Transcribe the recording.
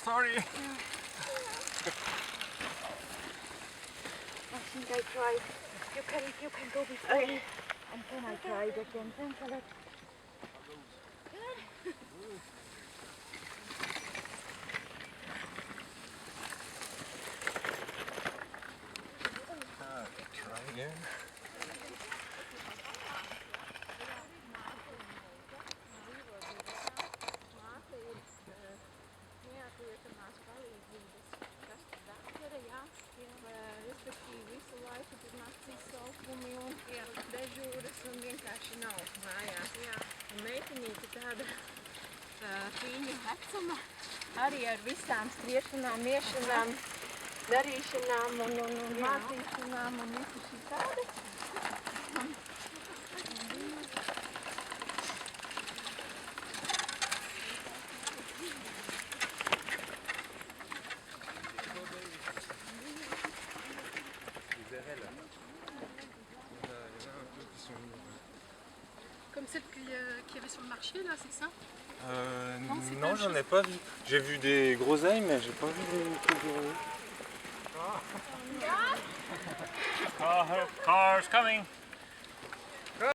Sorry. I think I tried. You can go before me. And then I tried again. Thanks a lot. Try again. Respektīvi visu laiku tur naktīs saukumi un dežūras un vienkārši nav mājās. Un meitenīte tāda tīņa vecuma arī ar visām skriešanām, iešanām, darīšanām un mācīšanām un visu šī tāda. Comme celle qu'il y avait sur le marché là, c'est ça? Non, j'en ai pas vu. J'ai vu des groseilles, mais j'ai pas vu de gros. Car's coming.